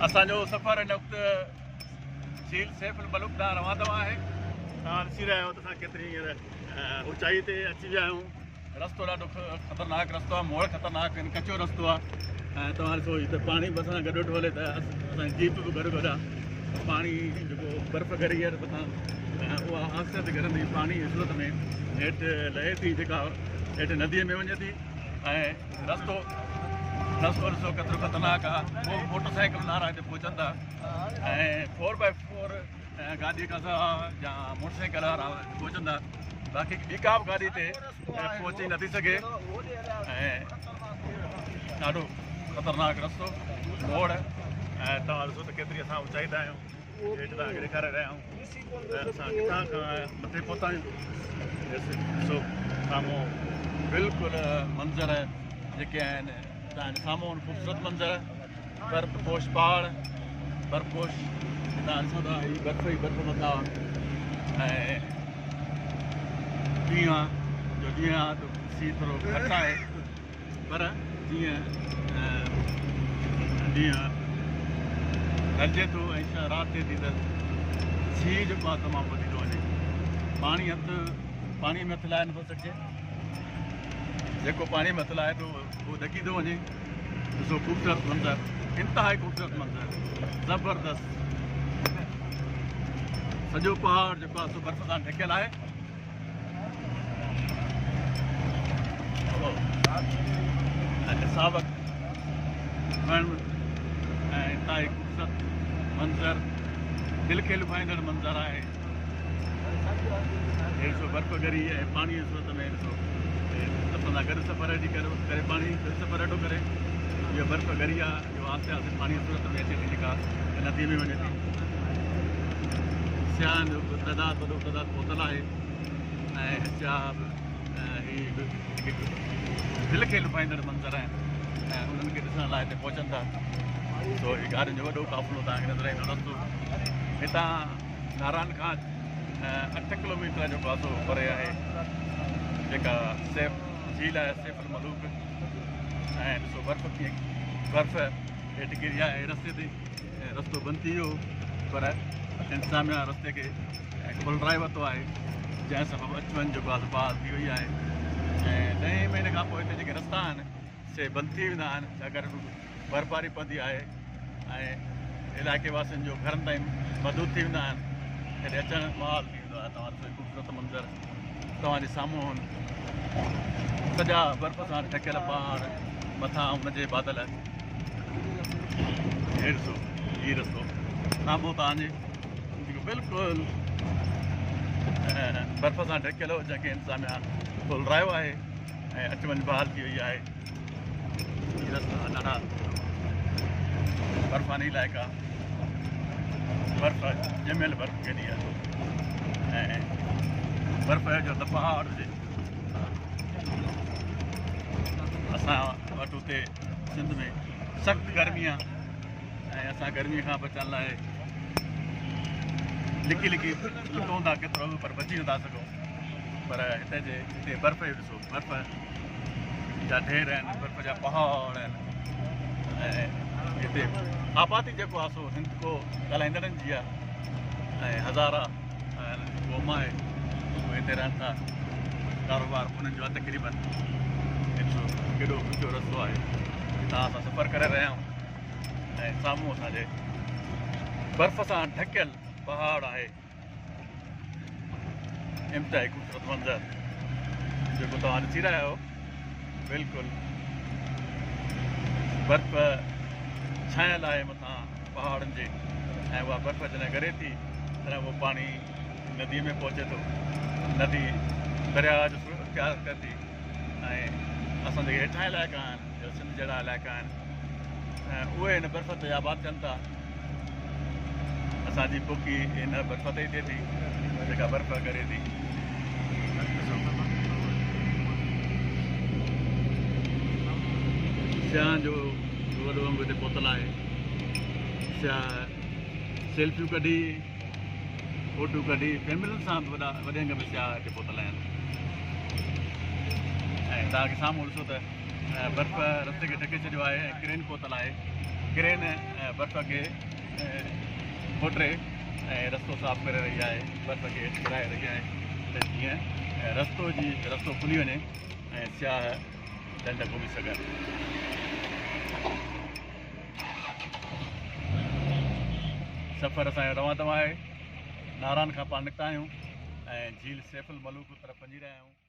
असांजो सफ़र हिन वक़्तु झील सैफुल मलूक ॾांहुं रवानो आहे। तव्हां ॾिसी रहिया आहियो त असां केतिरी हींअर ऊचाई ते अची विया आहियूं। रस्तो ॾाढो ख़तरनाक रस्तो आहे, मोड़ ख़तरनाक आहिनि, कचो रस्तो आहे। ऐं तव्हां ॾिसो हिते पाणी बि असां गॾु वेठो हले त असांजी जीप बि गॾु गॾु आहे। पाणी जेको बर्फ़ ॻरी आहे मथां उहा आहिस्ते आहिस्ते ॻरंदी पाणी सूरत में हेठि लहे थी, जेका हेठि नदीअ में वञे थी। ऐं रस्तो ॾिसो केतिरो ख़तरनाक आहे। पोइ मोटरसाइकिल वारा हिते पहुचनि था ऐं 4x4 गाॾी खां या मोटरसाइकिल वारा पहुचंदा। बाक़ी ॿी का बि गाॾी ते पहुची नथी सघे। ऐं ॾाढो ख़तरनाक रस्तो मोड़। ऐं तव्हां ॾिसो त केतिरी असां ऊचाई ते आहियूं। हेठि तव्हांखे ॾेखारे रहिया आहियूं त असां किथां खां मथे पहुता आहियूं। ॾिसो साम्हूं बिल्कुलु मंज़र जेके आहिनि तव्हांजे साम्हूं ख़ूबसूरत मंज़र, बर्फ़पोश पहाड़, बर्फ़पोश तव्हां ॾिसो था हीअ बर्फ़ ई बर्फ़ मथां। ऐं ॾींहुं जो ॾींहुं आहे त सीउ थोरो घटि आहे, पर जीअं ॾींहुं ढलिजे थो ऐं राति थिए थी त सीउ जेको आहे तमामु वधी थो वञे। पाणी में हथु लाहे नथो सघिजे। जेको पाणी में हथु लाहे थो उहो ॾकी थो वञे। ॾिसो ख़ूबसूरत मंज़र, इंतिहाई ख़ूबसूरत मंज़र, ज़बरदस्त। सॼो पहाड़ जेको आहे सो बर्फ़ सां ढकियल आहे। सावक वण ऐं इंतिहाई ख़ूबसूरत मंज़र, दिलि खे लुभाईंदड़ मंज़र आहे। ॾिसो बर्फ़ ॻरी ऐं पाणीअ जी सूरत में ॾिसो असां सां गॾु सफ़र वेठी करे पाणी सफ़र वेठो करे। इहा बर्फ़ ॻरी आहे, इहो आहिस्ते आहिस्ते पाणीअ जी सूरत में अचे थी, जेका नदीअ में वञे थी। सियाहनि जो तइदादु वॾो तइदादु पहुतल आहे। ऐं सियाह हीअ दिलि खे लुभाईंदड़ मंज़र आहिनि ऐं उन्हनि खे ॾिसण लाइ हिते पहुचनि था। सो हीअ गाॾियुनि जो वॾो क़ाफ़िलो तव्हांखे नज़र ईंदो रस्तो। हितां नारायण खां 8 किलोमीटर जेको आहे सो परे आहे जेका झील आहे सैफुल मलूक। ऐं ॾिसो बर्फ़ कीअं बर्फ़ हेठि किरी आहे रस्ते ते। रस्तो बंदि थी वियो पर इंतिज़ामिया रस्ते खे खोलाए वरितो आहे, जंहिं सबबु अचु वञु जेको आहे बहाल थी वई आहे। ऐं 10 महीने खां पोइ हिते जेके रस्ता आहिनि से बंदि थी वेंदा आहिनि, छाकाणि बर्फ़बारी पवंदी आहे ऐं इलाइक़े वासियुनि जो घरनि ताईं महदूद थी वेंदा आहिनि। हेॾे अचणु बहाल थी वेंदो आहे। तव्हां ॾिसो ख़ूबसूरत मंज़र तव्हांजे साम्हूं सॼा बर्फ़ सां ढकियल पहाड़, मथां हुनजे बादल। हे ॾिसो हीअ रस्तो साम्हूं तव्हांजे जेको बिल्कुलु बर्फ़ सां ढकियल हो, जंहिंखे इंतिज़ामिया खोलायो आहे ऐं अचु वञु बहाल थी वई आहे। हीअ रस्ता ॾाढा बर्फ़ानी इलाइक़ा, बर्फ़ ॼमियल बर्फ़ केॾी आहे ऐं बर्फ़ जो त पहाड़ हुजे। असां वटि हुते सिंध में सख़्तु गर्मी आहे ऐं असां गर्मीअ खां बचण लाइ लिकी लिकूं था केतिरो बि, पर बची नथा सघूं। पर हिते बर्फ़ जो ॾिसो, बर्फ़ जा ढेर आहिनि, बर्फ़ जा पहाड़ आहिनि। ऐं हिते आबादी जेको आहे सो हिंद को ॻाल्हाईंदड़नि जी आहे ऐं हज़ारा क़ौम आहे उहे हिते रहनि था। कारोबार उन्हनि जो आहे तक़रीबन। ॾिसो केॾो ऊचो रस्तो आहे, हितां असां सफ़र करे रहिया आहियूं ऐं साम्हूं असांजे बर्फ़ सां ढकियल पहाड़ आहे। इंतिहाई ख़ूबसूरत मंज़र जेको तव्हां ॾिसी रहिया आहियो। बिल्कुलु बर्फ़ छायल आहे मथां पहाड़नि जे ऐं उहा बर्फ़ जॾहिं ॻरे थी तॾहिं उहो पाणी नदीअ में पहुचे थो। नदी दरिया जो इख़्तियार करे थी ऐं असां जेके हेठां इलाइक़ा आहिनि, सिंध जहिड़ा इलाइक़ा आहिनि, उहे हिन बर्फ़ ते आबाद थियनि था। असांजी पोखी हिन बर्फ़ ते ई थिए थी, जेका बर्फ़ ॻरे थी। सियाह जो वॾो अंग हिते पहुतल आहे। सियाह सेल्फियूं कढी, फोटू कढी, फैमिलियुनि सां वॾे अंग में सियाह हिते पहुतल आहिनि। ऐं तव्हांखे साम्हूं ॾिसो त बर्फ़ रस्ते खे ढके छॾियो आहे ऐं क्रेन पहुतल आहे। क्रेन बर्फ़ खे खोटरे ऐं रस्तो साफ़ करे रही आहे, बर्फ़ खे किराए रही आहे त जीअं रस्तो खुली वञे ऐं सियाह ॾंड घुमी सघनि। सफ़र असांजो रवां तवां आहे। नारायण खां पाण निकिता आहियूं ऐं झील सैफुल मलूक तरफ़ वञी रहिया आहियूं।